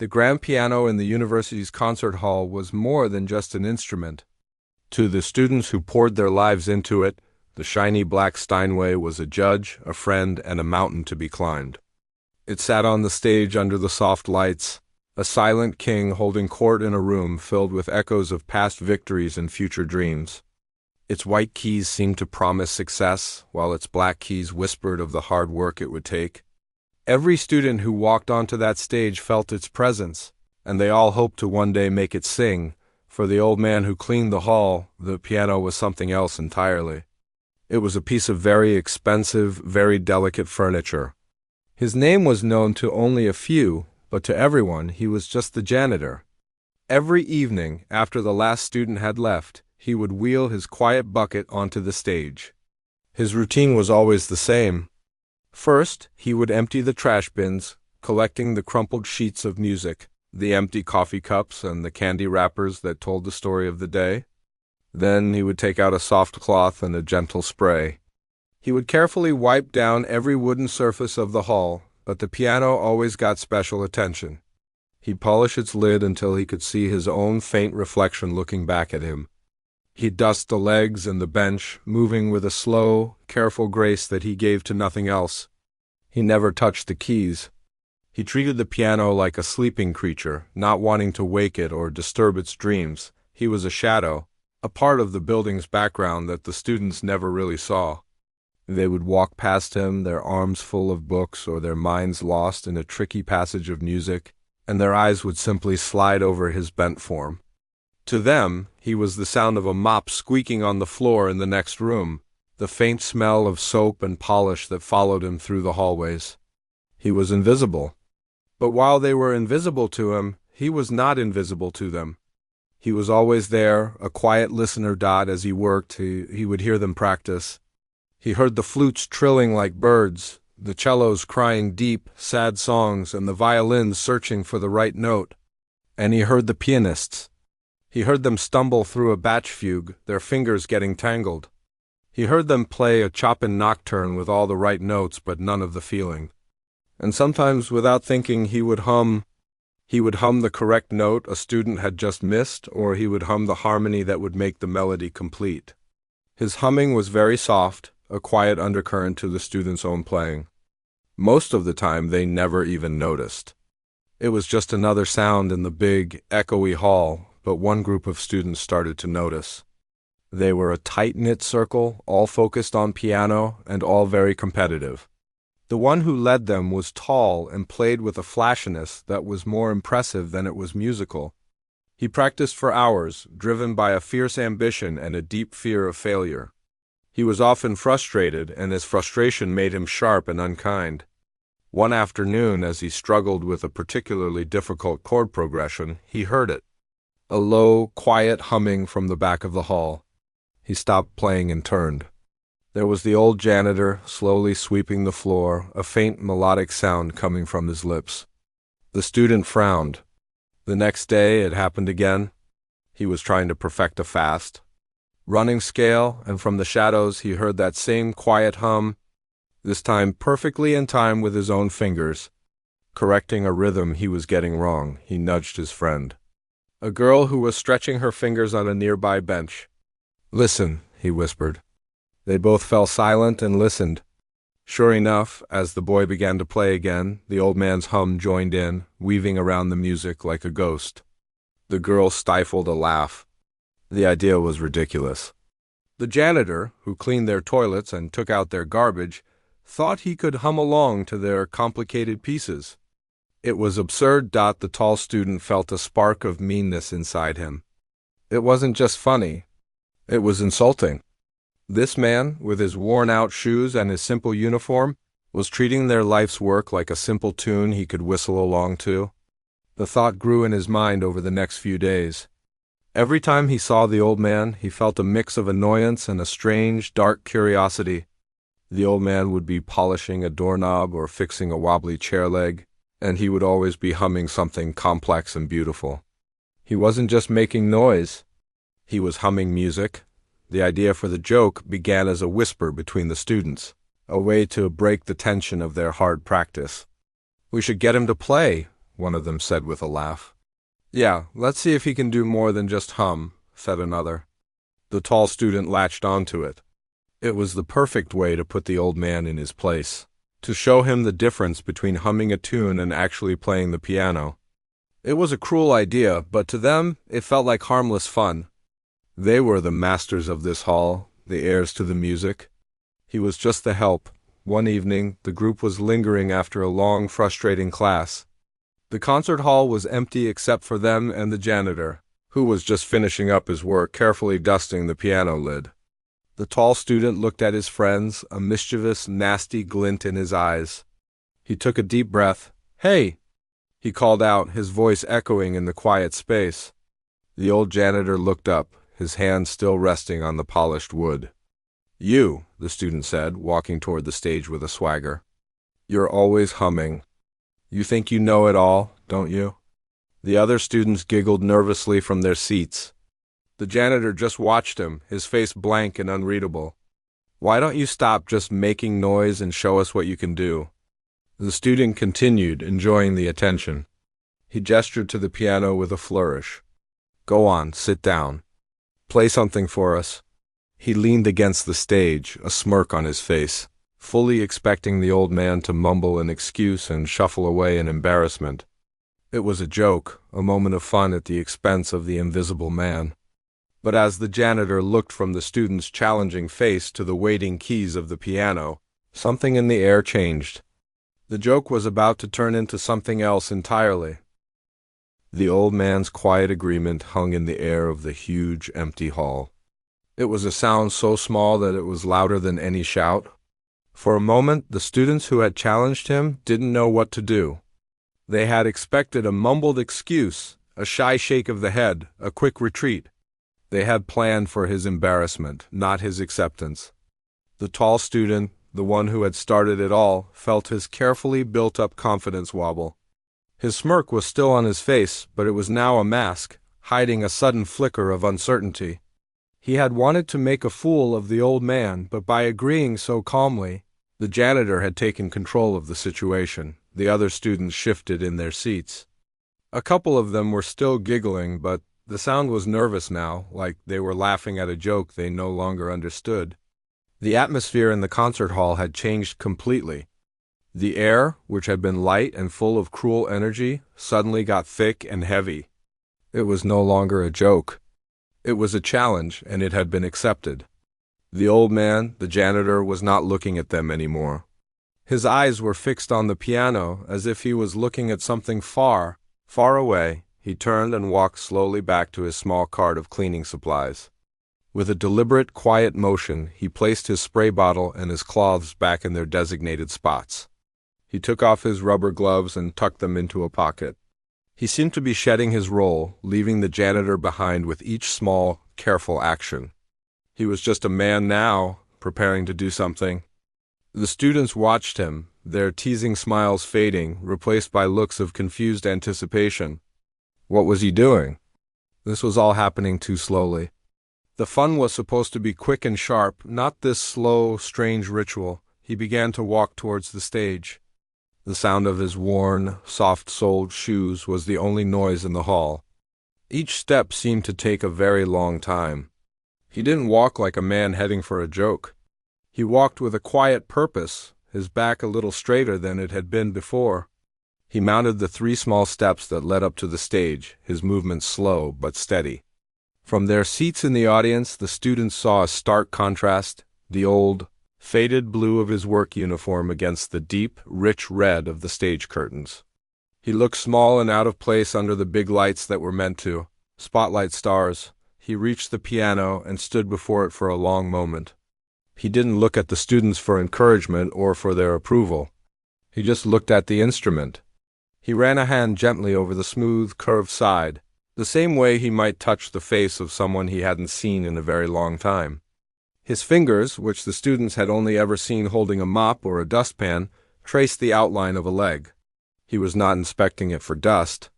The grand piano in the university's concert hall was more than just an instrument. To the students who poured their lives into it, the shiny black Steinway was a judge, a friend, and a mountain to be climbed. It sat on the stage under the soft lights, a silent king holding court in a room filled with echoes of past victories and future dreams. Its white keys seemed to promise success, while its black keys whispered of the hard work it would take. Every student who walked onto that stage felt its presence, and they all hoped to one day make it sing. For the old man who cleaned the hall, the piano was something else entirely. It was a piece of very expensive, very delicate furniture. His name was known to only a few, but to everyone he was just the janitor. Every evening, after the last student had left, he would wheel his quiet bucket onto the stage. His routine was always the same. First, he would empty the trash bins, collecting the crumpled sheets of music, the empty coffee cups, and the candy wrappers that told the story of the day. Then he would take out a soft cloth and a gentle spray. He would carefully wipe down every wooden surface of the hall, but the piano always got special attention. He'd polish its lid until he could see his own faint reflection looking back at him. He'd dust the legs and the bench, moving with a slow, careful grace that he gave to nothing else. He never touched the keys. He treated the piano like a sleeping creature, not wanting to wake it or disturb its dreams. He was a shadow, a part of the building's background that the students never really saw. They would walk past him, their arms full of books or their minds lost in a tricky passage of music, and their eyes would simply slide over his bent form. To them, he was the sound of a mop squeaking on the floor in the next room, the faint smell of soap and polish that followed him through the hallways. He was invisible. But while they were invisible to him, he was not invisible to them. He was always there, a quiet listener. As he worked, he would hear them practice. He heard the flutes trilling like birds, the cellos crying deep, sad songs, and the violins searching for the right note. And he heard the pianists. He heard them stumble through a Bach fugue, their fingers getting tangled. He heard them play a Chopin nocturne with all the right notes but none of the feeling. And sometimes, without thinking, he would hum the correct note a student had just missed, or he would hum the harmony that would make the melody complete. His humming was very soft, a quiet undercurrent to the students' own playing. Most of the time, they never even noticed. It was just another sound in the big, echoey hall, but one group of students started to notice. They were a tight-knit circle, all focused on piano, and all very competitive. The one who led them was tall and played with a flashiness that was more impressive than it was musical. He practiced for hours, driven by a fierce ambition and a deep fear of failure. He was often frustrated, and his frustration made him sharp and unkind. One afternoon, as he struggled with a particularly difficult chord progression, he heard it. A low, quiet humming from the back of the hall. He stopped playing and turned. There was the old janitor, slowly sweeping the floor, a faint melodic sound coming from his lips. The student frowned. The next day it happened again. He was trying to perfect a fast. Running scale, and from the shadows he heard that same quiet hum, this time perfectly in time with his own fingers. Correcting a rhythm he was getting wrong, he nudged his friend, a girl who was stretching her fingers on a nearby bench. "Listen," he whispered. They both fell silent and listened. Sure enough, as the boy began to play again, the old man's hum joined in, weaving around the music like a ghost. The girl stifled a laugh. The idea was ridiculous. The janitor, who cleaned their toilets and took out their garbage, thought he could hum along to their complicated pieces. It was absurd. The tall student felt a spark of meanness inside him. It wasn't just funny. It was insulting. This man, with his worn-out shoes and his simple uniform, was treating their life's work like a simple tune he could whistle along to. The thought grew in his mind over the next few days. Every time he saw the old man, he felt a mix of annoyance and a strange, dark curiosity. The old man would be polishing a doorknob or fixing a wobbly chair leg, and he would always be humming something complex and beautiful. He wasn't just making noise. He was humming music. The idea for the joke began as a whisper between the students, a way to break the tension of their hard practice. "We should get him to play," one of them said with a laugh. Yeah, let's see if he can do more than just hum, said another. The tall student latched onto it. It was the perfect way to put the old man in his place, to show him the difference between humming a tune and actually playing the piano. It was a cruel idea, but to them it felt like harmless fun. They were the masters of this hall, the heirs to the music. He was just the help. One evening, the group was lingering after a long, frustrating class. The concert hall was empty except for them and the janitor, who was just finishing up his work, carefully dusting the piano lid. The tall student looked at his friends, a mischievous, nasty glint in his eyes. He took a deep breath. "Hey!" he called out, his voice echoing in the quiet space. The old janitor looked up, his hand still resting on the polished wood. "You," the student said, walking toward the stage with a swagger. "You're always humming. You think you know it all, don't you?" The other students giggled nervously from their seats. The janitor just watched him, his face blank and unreadable. "Why don't you stop just making noise and show us what you can do?" The student continued, enjoying the attention. He gestured to the piano with a flourish. "Go on, sit down. Play something for us." He leaned against the stage, a smirk on his face, fully expecting the old man to mumble an excuse and shuffle away in embarrassment. It was a joke, a moment of fun at the expense of the invisible man. But as the janitor looked from the student's challenging face to the waiting keys of the piano, something in the air changed. The joke was about to turn into something else entirely. The old man's quiet agreement hung in the air of the huge, empty hall. It was a sound so small that it was louder than any shout. For a moment, the students who had challenged him didn't know what to do. They had expected a mumbled excuse, a shy shake of the head, a quick retreat. They had planned for his embarrassment, not his acceptance. The tall student, the one who had started it all, felt his carefully built-up confidence wobble. His smirk was still on his face, but it was now a mask, hiding a sudden flicker of uncertainty. He had wanted to make a fool of the old man, but by agreeing so calmly, the janitor had taken control of the situation. The other students shifted in their seats. A couple of them were still giggling, but the sound was nervous now, like they were laughing at a joke they no longer understood. The atmosphere in the concert hall had changed completely. The air, which had been light and full of cruel energy, suddenly got thick and heavy. It was no longer a joke. It was a challenge, and it had been accepted. The old man, the janitor, was not looking at them anymore. His eyes were fixed on the piano, as if he was looking at something far, far away. He turned and walked slowly back to his small cart of cleaning supplies. With a deliberate, quiet motion, he placed his spray bottle and his cloths back in their designated spots. He took off his rubber gloves and tucked them into a pocket. He seemed to be shedding his role, leaving the janitor behind with each small, careful action. He was just a man now, preparing to do something. The students watched him, their teasing smiles fading, replaced by looks of confused anticipation. What was he doing? This was all happening too slowly. The fun was supposed to be quick and sharp, not this slow, strange ritual. He began to walk towards the stage. The sound of his worn, soft-soled shoes was the only noise in the hall. Each step seemed to take a very long time. He didn't walk like a man heading for a joke. He walked with a quiet purpose, his back a little straighter than it had been before. He mounted the 3 small steps that led up to the stage, his movements slow but steady. From their seats in the audience, the students saw a stark contrast, the old, faded blue of his work uniform against the deep, rich red of the stage curtains. He looked small and out of place under the big lights that were meant to spotlight stars. He reached the piano and stood before it for a long moment. He didn't look at the students for encouragement or for their approval. He just looked at the instrument. He ran a hand gently over the smooth, curved side, the same way he might touch the face of someone he hadn't seen in a very long time. His fingers, which the students had only ever seen holding a mop or a dustpan, traced the outline of a leg. He was not inspecting it for dust.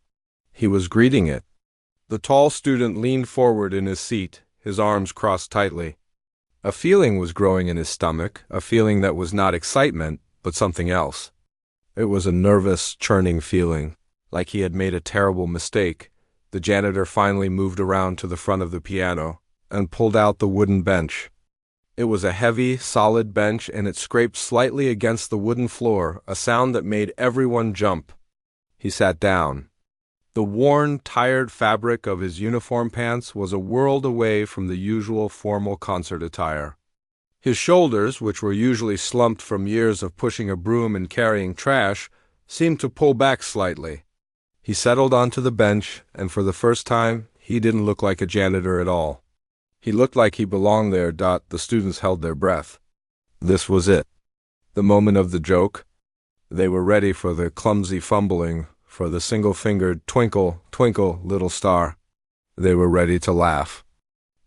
He was greeting it. The tall student leaned forward in his seat, his arms crossed tightly. A feeling was growing in his stomach, a feeling that was not excitement, but something else. It was a nervous, churning feeling, Like he had made a terrible mistake, the janitor finally moved around to the front of the piano and pulled out the wooden bench. It was a heavy, solid bench, and it scraped slightly against the wooden floor, a sound that made everyone jump. He sat down. The worn, tired fabric of his uniform pants was a world away from the usual formal concert attire. His shoulders, which were usually slumped from years of pushing a broom and carrying trash, seemed to pull back slightly. He settled onto the bench, and for the first time, he didn't look like a janitor at all. He looked like he belonged there. The students held their breath. This was it. The moment of the joke. They were ready for the clumsy fumbling, for the single-fingered twinkle, twinkle, little star. They were ready to laugh.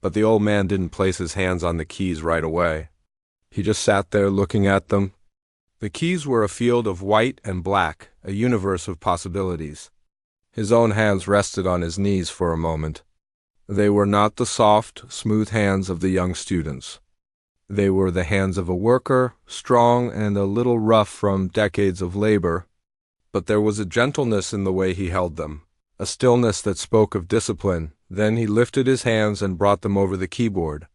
But the old man didn't place his hands on the keys right away. He just sat there looking at them. The keys were a field of white and black, a universe of possibilities. His own hands rested on his knees for a moment. They were not the soft, smooth hands of the young students. They were the hands of a worker, strong and a little rough from decades of labor. But there was a gentleness in the way he held them, a stillness that spoke of discipline. Then he lifted his hands and brought them over the keyboard.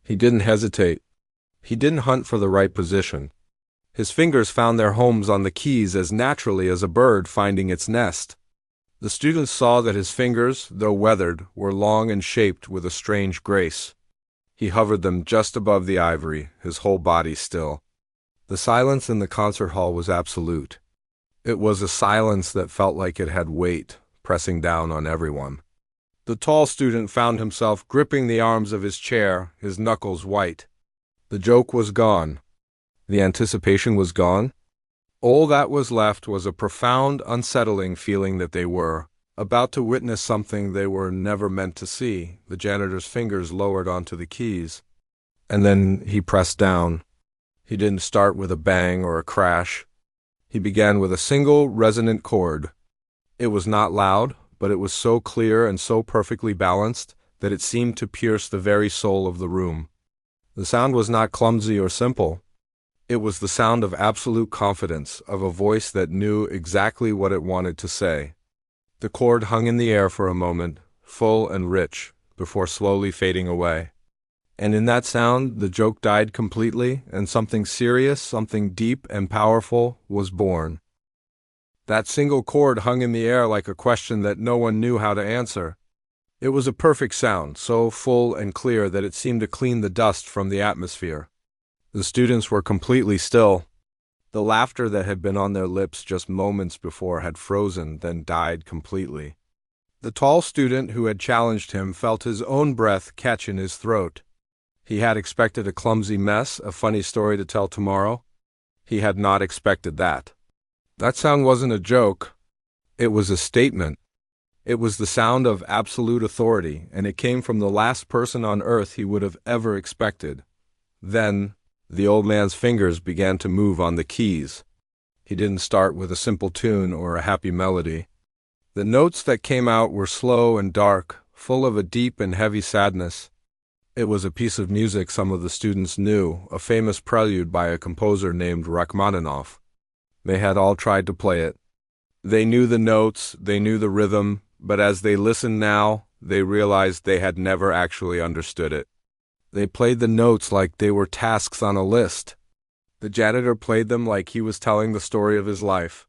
He didn't hesitate. He didn't hunt for the right position. His fingers found their homes on the keys as naturally as a bird finding its nest. The students saw that his fingers, though weathered, were long and shaped with a strange grace. He hovered them just above the ivory, his whole body still. The silence in the concert hall was absolute. It was a silence that felt like it had weight, pressing down on everyone. The tall student found himself gripping the arms of his chair, his knuckles white. The joke was gone. The anticipation was gone. All that was left was a profound, unsettling feeling that they were about to witness something they were never meant to see. The janitor's fingers lowered onto the keys. And then he pressed down. He didn't start with a bang or a crash. He began with a single, resonant chord. It was not loud, but it was so clear and so perfectly balanced that it seemed to pierce the very soul of the room. The sound was not clumsy or simple. It was the sound of absolute confidence, of a voice that knew exactly what it wanted to say. The chord hung in the air for a moment, full and rich, before slowly fading away. And in that sound, the joke died completely, and something serious, something deep and powerful, was born. That single chord hung in the air like a question that no one knew how to answer. It was a perfect sound, so full and clear that it seemed to clean the dust from the atmosphere. The students were completely still. The laughter that had been on their lips just moments before had frozen, then died completely. The tall student who had challenged him felt his own breath catch in his throat. He had expected a clumsy mess, a funny story to tell tomorrow. He had not expected that. That sound wasn't a joke. It was a statement. It was the sound of absolute authority, and it came from the last person on earth he would have ever expected. Then the old man's fingers began to move on the keys. He didn't start with a simple tune or a happy melody. The notes that came out were slow and dark, full of a deep and heavy sadness. It was a piece of music some of the students knew, a famous prelude by a composer named Rachmaninoff. They had all tried to play it. They knew the notes, they knew the rhythm, but as they listened now, they realized they had never actually understood it. They played the notes like they were tasks on a list. The janitor played them like he was telling the story of his life.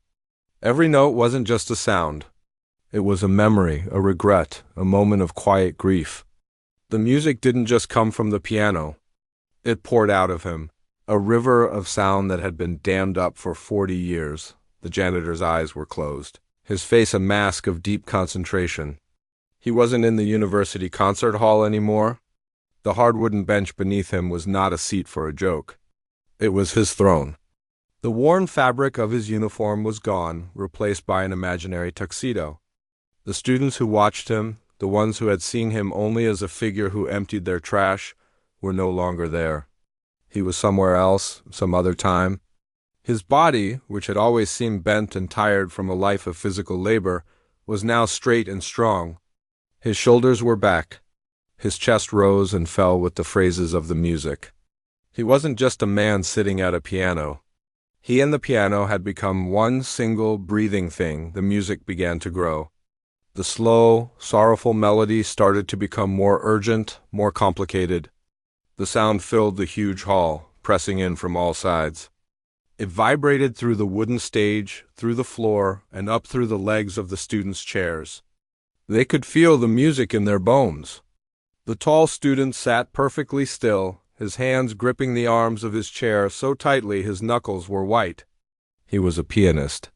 Every note wasn't just a sound. It was a memory, a regret, a moment of quiet grief. The music didn't just come from the piano. It poured out of him, a river of sound that had been dammed up for 40 years. The janitor's eyes were closed, his face a mask of deep concentration. He wasn't in the university concert hall anymore. The hard wooden bench beneath him was not a seat for a joke. It was his throne. The worn fabric of his uniform was gone, replaced by an imaginary tuxedo. The students who watched him, the ones who had seen him only as a figure who emptied their trash, were no longer there. He was somewhere else, some other time. His body, which had always seemed bent and tired from a life of physical labor, was now straight and strong. His shoulders were back. His chest rose and fell with the phrases of the music. He wasn't just a man sitting at a piano. He and the piano had become one single breathing thing. The music began to grow. The slow, sorrowful melody started to become more urgent, more complicated. The sound filled the huge hall, pressing in from all sides. It vibrated through the wooden stage, through the floor, and up through the legs of the students' chairs. They could feel the music in their bones. The tall student sat perfectly still, his hands gripping the arms of his chair so tightly his knuckles were white. He was a pianist.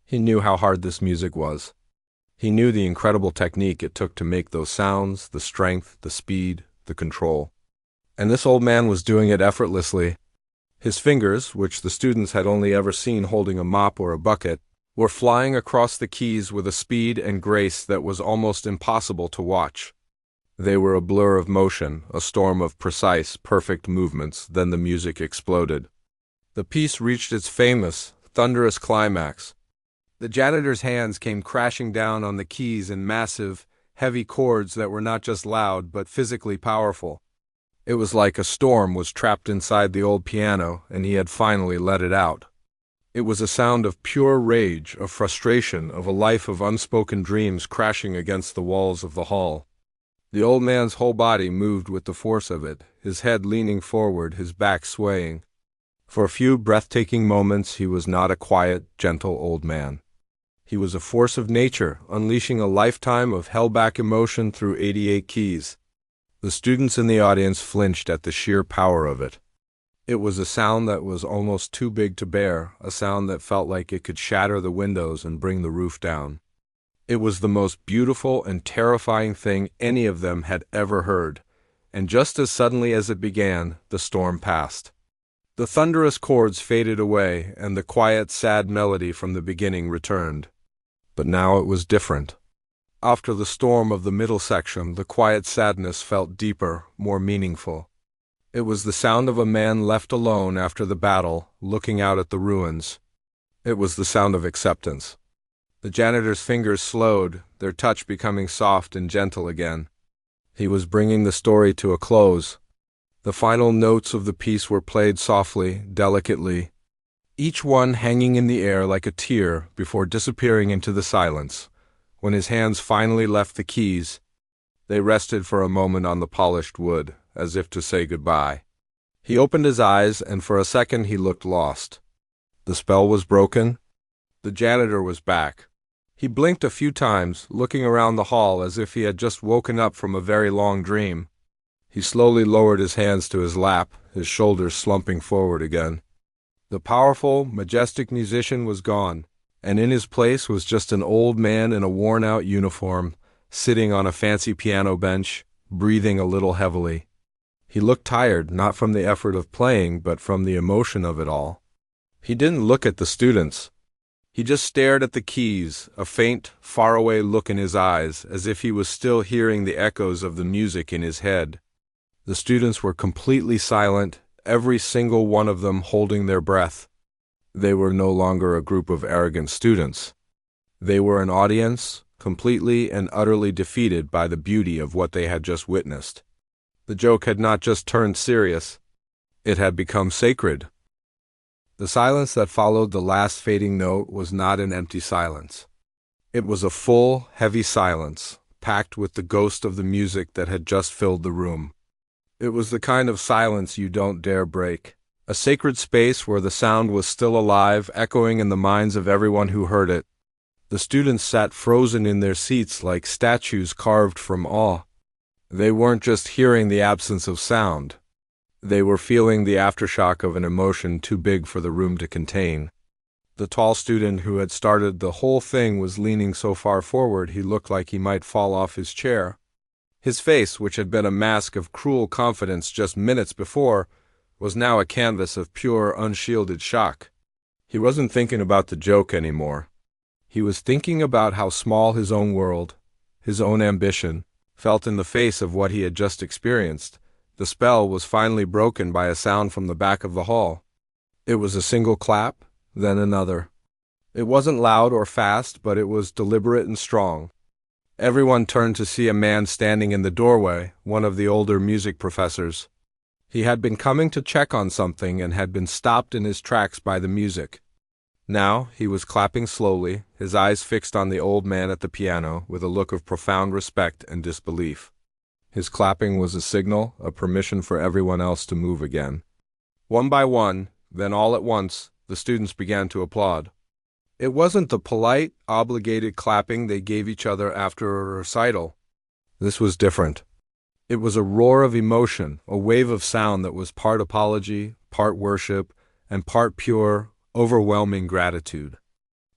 He knew how hard this music was. He knew the incredible technique it took to make those sounds, the strength, the speed, the control. And this old man was doing it effortlessly. His fingers, which the students had only ever seen holding a mop or a bucket, were flying across the keys with a speed and grace that was almost impossible to watch. They were a blur of motion, a storm of precise, perfect movements. Then the music exploded. The piece reached its famous, thunderous climax. The janitor's hands came crashing down on the keys in massive, heavy chords that were not just loud but physically powerful. It was like a storm was trapped inside the old piano, and he had finally let it out. It was a sound of pure rage, of frustration, of a life of unspoken dreams crashing against the walls of the hall. The old man's whole body moved with the force of it, his head leaning forward, his back swaying. For a few breathtaking moments he was not a quiet, gentle old man. He was a force of nature, unleashing a lifetime of held-back emotion through 88 keys. The students in the audience flinched at the sheer power of it. It was a sound that was almost too big to bear, a sound that felt like it could shatter the windows and bring the roof down. It was the most beautiful and terrifying thing any of them had ever heard, and just as suddenly as it began, the storm passed. The thunderous chords faded away, and the quiet, sad melody from the beginning returned. But now it was different. After the storm of the middle section, the quiet sadness felt deeper, more meaningful. It was the sound of a man left alone after the battle, looking out at the ruins. It was the sound of acceptance. The janitor's fingers slowed, their touch becoming soft and gentle again. He was bringing the story to a close. The final notes of the piece were played softly, delicately, each one hanging in the air like a tear before disappearing into the silence. When his hands finally left the keys, they rested for a moment on the polished wood, as if to say goodbye. He opened his eyes, and for a second he looked lost. The spell was broken. The janitor was back. He blinked a few times, looking around the hall as if he had just woken up from a very long dream. He slowly lowered his hands to his lap, his shoulders slumping forward again. The powerful, majestic musician was gone, and in his place was just an old man in a worn-out uniform, sitting on a fancy piano bench, breathing a little heavily. He looked tired, not from the effort of playing, but from the emotion of it all. He didn't look at the students. He just stared at the keys, a faint, faraway look in his eyes, as if he was still hearing the echoes of the music in his head. The students were completely silent, every single one of them holding their breath. They were no longer a group of arrogant students. They were an audience, completely and utterly defeated by the beauty of what they had just witnessed. The joke had not just turned serious, it had become sacred. The silence that followed the last fading note was not an empty silence. It was a full, heavy silence, packed with the ghost of the music that had just filled the room. It was the kind of silence you don't dare break. A sacred space where the sound was still alive, echoing in the minds of everyone who heard it. The students sat frozen in their seats like statues carved from awe. They weren't just hearing the absence of sound. They were feeling the aftershock of an emotion too big for the room to contain. The tall student who had started the whole thing was leaning so far forward he looked like he might fall off his chair. His face, which had been a mask of cruel confidence just minutes before, was now a canvas of pure, unshielded shock. He wasn't thinking about the joke anymore. He was thinking about how small his own world, his own ambition, felt in the face of what he had just experienced. The spell was finally broken by a sound from the back of the hall. It was a single clap, then another. It wasn't loud or fast, but it was deliberate and strong. Everyone turned to see a man standing in the doorway, one of the older music professors. He had been coming to check on something and had been stopped in his tracks by the music. Now he was clapping slowly, his eyes fixed on the old man at the piano with a look of profound respect and disbelief. His clapping was a signal, a permission for everyone else to move again. One by one, then all at once, the students began to applaud. It wasn't the polite, obligated clapping they gave each other after a recital. This was different. It was a roar of emotion, a wave of sound that was part apology, part worship, and part pure, overwhelming gratitude.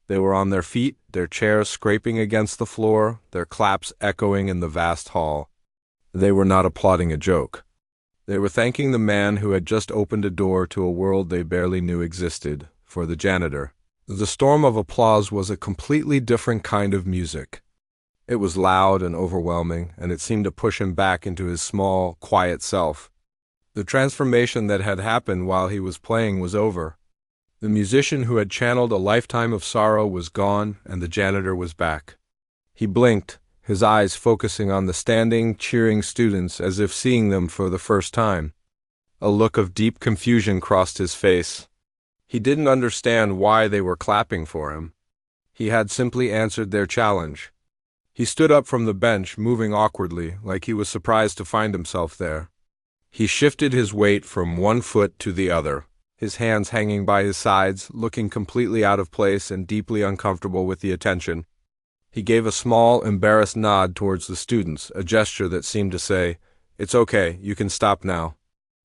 They were on their feet, their chairs scraping against the floor, their claps echoing in the vast hall. They were not applauding a joke. They were thanking the man who had just opened a door to a world they barely knew existed, for the janitor. The storm of applause was a completely different kind of music. It was loud and overwhelming, and it seemed to push him back into his small, quiet self. The transformation that had happened while he was playing was over. The musician who had channeled a lifetime of sorrow was gone, and the janitor was back. He blinked, his eyes focusing on the standing, cheering students as if seeing them for the first time. A look of deep confusion crossed his face. He didn't understand why they were clapping for him. He had simply answered their challenge. He stood up from the bench, moving awkwardly, like he was surprised to find himself there. He shifted his weight from one foot to the other, his hands hanging by his sides, looking completely out of place and deeply uncomfortable with the attention. He gave a small, embarrassed nod towards the students, a gesture that seemed to say, "It's okay, you can stop now."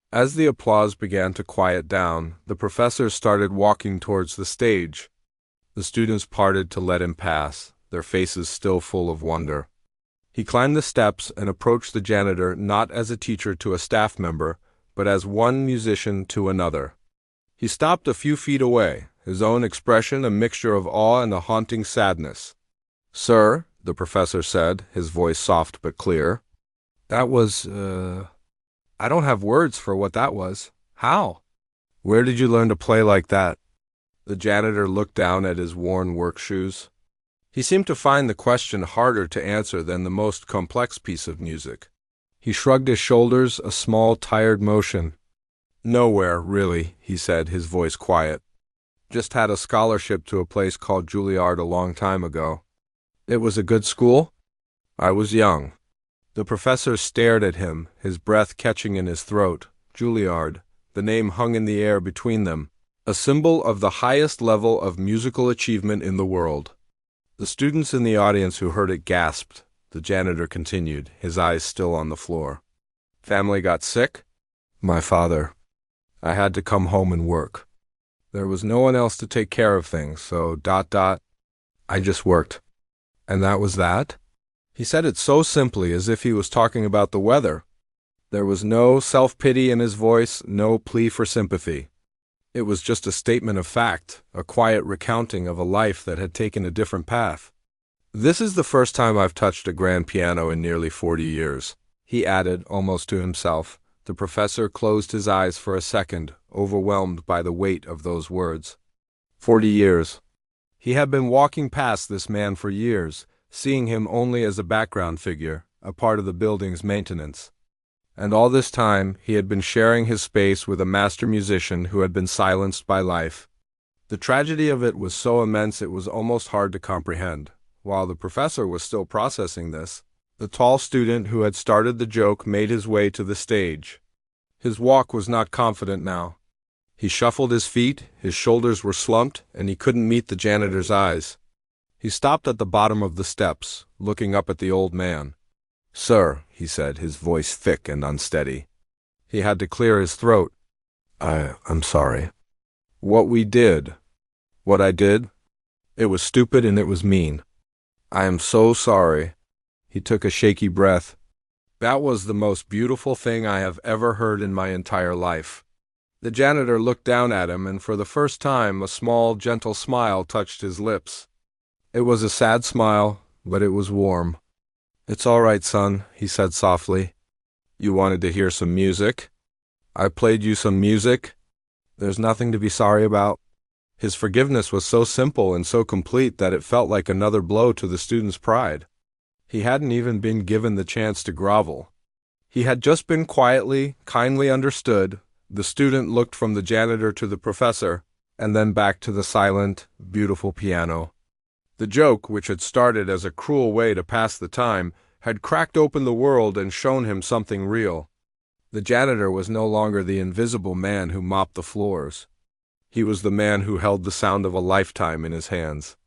As the applause began to quiet down, the professor started walking towards the stage. The students parted to let him pass, their faces still full of wonder. He climbed the steps and approached the janitor not as a teacher to a staff member, but as one musician to another. He stopped a few feet away, his own expression a mixture of awe and a haunting sadness. "Sir," the professor said, his voice soft but clear, "that was, I don't have words for what that was. How? Where did you learn to play like that?" The janitor looked down at his worn work shoes. He seemed to find the question harder to answer than the most complex piece of music. He shrugged his shoulders, a small, tired motion. "Nowhere, really," he said, his voice quiet. "Just had a scholarship to a place called Juilliard a long time ago." "It was a good school?" "I was young." The professor stared at him, his breath catching in his throat. Juilliard, the name hung in the air between them, a symbol of the highest level of musical achievement in the world. The students in the audience who heard it gasped. The janitor continued, his eyes still on the floor. "Family got sick?" "My father. I had to come home and work. There was no one else to take care of things, so ... I just worked." "And that was that?" He said it so simply, as if he was talking about the weather. There was no self-pity in his voice, no plea for sympathy. It was just a statement of fact, a quiet recounting of a life that had taken a different path. "This is the first time I've touched a grand piano in nearly 40 years, he added, almost to himself. The professor closed his eyes for a second, overwhelmed by the weight of those words. 40 years. He had been walking past this man for years, seeing him only as a background figure, a part of the building's maintenance. And all this time, he had been sharing his space with a master musician who had been silenced by life. The tragedy of it was so immense it was almost hard to comprehend. While the professor was still processing this, the tall student who had started the joke made his way to the stage. His walk was not confident now. He shuffled his feet, his shoulders were slumped, and he couldn't meet the janitor's eyes. He stopped at the bottom of the steps, looking up at the old man. "Sir," he said, his voice thick and unsteady. He had to clear his throat. I'm sorry. What I did, it was stupid and it was mean. I am so sorry." He took a shaky breath. "That was the most beautiful thing I have ever heard in my entire life." The janitor looked down at him, and for the first time a small, gentle smile touched his lips. It was a sad smile, but it was warm. "It's all right, son," he said softly. "You wanted to hear some music? I played you some music. There's nothing to be sorry about." His forgiveness was so simple and so complete that it felt like another blow to the student's pride. He hadn't even been given the chance to grovel. He had just been quietly, kindly understood. The student looked from the janitor to the professor, and then back to the silent, beautiful piano. The joke, which had started as a cruel way to pass the time, had cracked open the world and shown him something real. The janitor was no longer the invisible man who mopped the floors. He was the man who held the sound of a lifetime in his hands.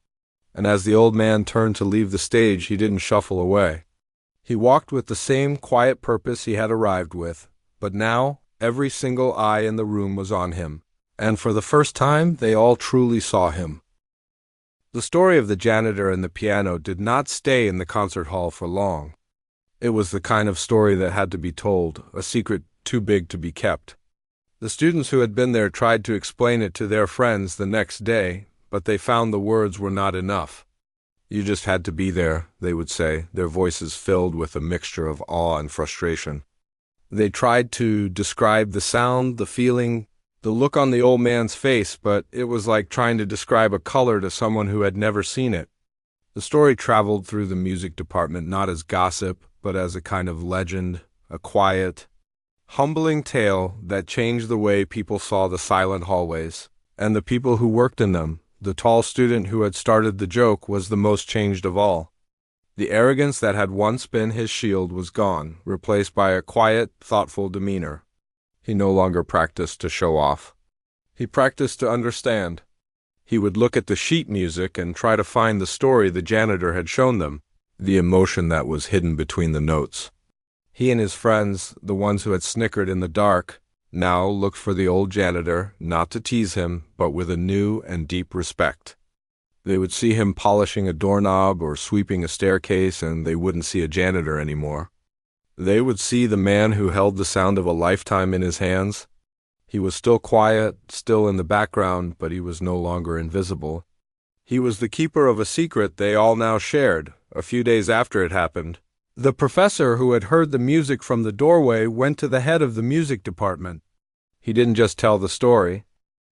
And as the old man turned to leave the stage, he didn't shuffle away. He walked with the same quiet purpose he had arrived with, but now every single eye in the room was on him, and for the first time they all truly saw him. The story of the janitor and the piano did not stay in the concert hall for long. It was the kind of story that had to be told, a secret too big to be kept. The students who had been there tried to explain it to their friends the next day, but they found the words were not enough. You just had to be there, they would say, their voices filled with a mixture of awe and frustration. They tried to describe the sound, the feeling, the look on the old man's face, but it was like trying to describe a color to someone who had never seen it. The story traveled through the music department not as gossip, but as a kind of legend, a quiet, humbling tale that changed the way people saw the silent hallways, and the people who worked in them. The tall student who had started the joke was the most changed of all. The arrogance that had once been his shield was gone, replaced by a quiet, thoughtful demeanor. He no longer practiced to show off. He practiced to understand. He would look at the sheet music and try to find the story the janitor had shown them, the emotion that was hidden between the notes. He and his friends, the ones who had snickered in the dark, now looked for the old janitor, not to tease him, but with a new and deep respect. They would see him polishing a doorknob or sweeping a staircase, and they wouldn't see a janitor anymore. They would see the man who held the sound of a lifetime in his hands. He was still quiet, still in the background, but he was no longer invisible. He was the keeper of a secret they all now shared. A few days after it happened, the professor who had heard the music from the doorway went to the head of the music department. He didn't just tell the story.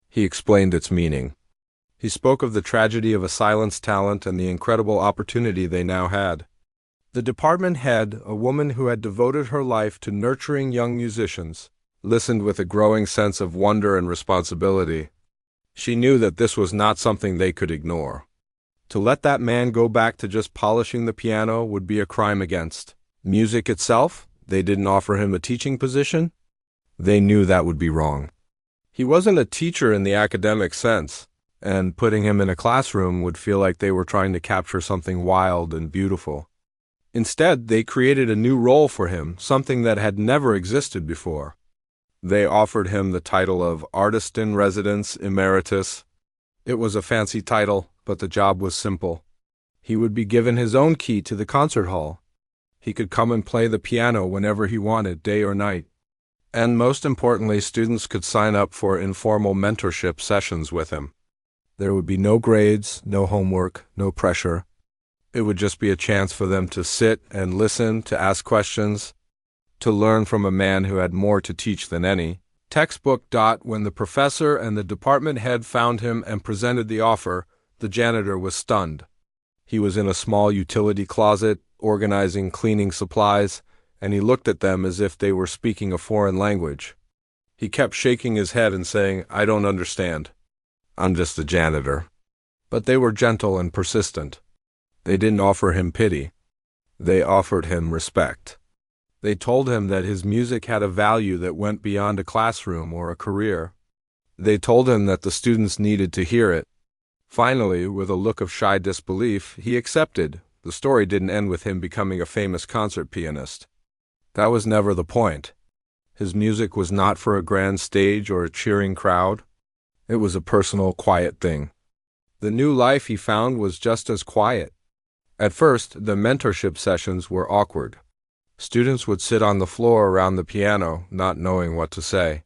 He explained its meaning. He spoke of the tragedy of a silenced talent and the incredible opportunity they now had. The department head, a woman who had devoted her life to nurturing young musicians, listened with a growing sense of wonder and responsibility. She knew that this was not something they could ignore. To let that man go back to just polishing the piano would be a crime against music itself. They didn't offer him a teaching position. They knew that would be wrong. He wasn't a teacher in the academic sense, and putting him in a classroom would feel like they were trying to capture something wild and beautiful. Instead, they created a new role for him, something that had never existed before. They offered him the title of Artist in Residence Emeritus. It was a fancy title, but the job was simple. He would be given his own key to the concert hall. He could come and play the piano whenever he wanted, day or night. And most importantly, students could sign up for informal mentorship sessions with him. There would be no grades, no homework, no pressure. It would just be a chance for them to sit and listen, to ask questions, to learn from a man who had more to teach than any textbook. When the professor and the department head found him and presented the offer, the janitor was stunned. He was in a small utility closet, organizing cleaning supplies, and he looked at them as if they were speaking a foreign language. He kept shaking his head and saying, "I don't understand. I'm just a janitor." But they were gentle and persistent. They didn't offer him pity. They offered him respect. They told him that his music had a value that went beyond a classroom or a career. They told him that the students needed to hear it. Finally, with a look of shy disbelief, he accepted. The story didn't end with him becoming a famous concert pianist. That was never the point. His music was not for a grand stage or a cheering crowd. It was a personal, quiet thing. The new life he found was just as quiet. At first, the mentorship sessions were awkward. Students would sit on the floor around the piano, not knowing what to say.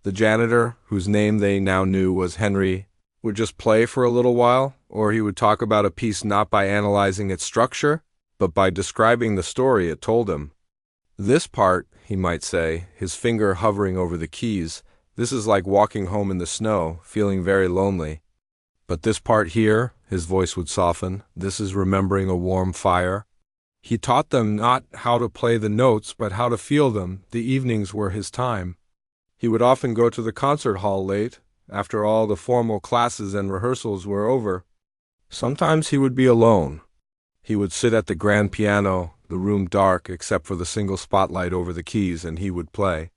The janitor, whose name they now knew was Henry, would just play for a little while, or he would talk about a piece not by analyzing its structure, but by describing the story it told him. "This part," he might say, his finger hovering over the keys, "this is like walking home in the snow, feeling very lonely. But this part here," his voice would soften, "this is remembering a warm fire." He taught them not how to play the notes, but how to feel them. The evenings were his time. He would often go to the concert hall late, after all the formal classes and rehearsals were over. Sometimes he would be alone. He would sit at the grand piano, the room dark except for the single spotlight over the keys, and he would play.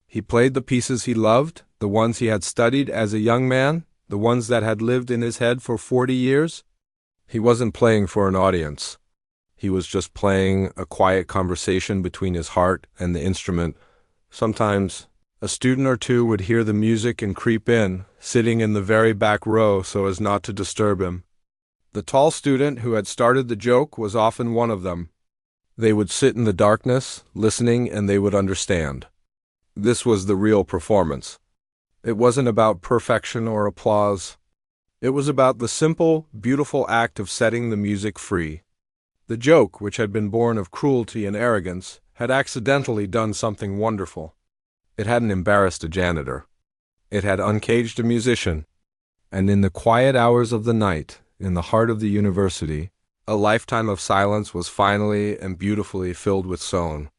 He played the pieces he loved, the ones he had studied as a young man, the ones that had lived in his head for 40 years. He wasn't playing for an audience. He was just playing a quiet conversation between his heart and the instrument. Sometimes a student or two would hear the music and creep in, sitting in the very back row so as not to disturb him. The tall student who had started the joke was often one of them. They would sit in the darkness, listening, and they would understand. This was the real performance. It wasn't about perfection or applause. It was about the simple, beautiful act of setting the music free. The joke, which had been born of cruelty and arrogance, had accidentally done something wonderful. It hadn't embarrassed a janitor. It had uncaged a musician. And in the quiet hours of the night, in the heart of the university, a lifetime of silence was finally and beautifully filled with song.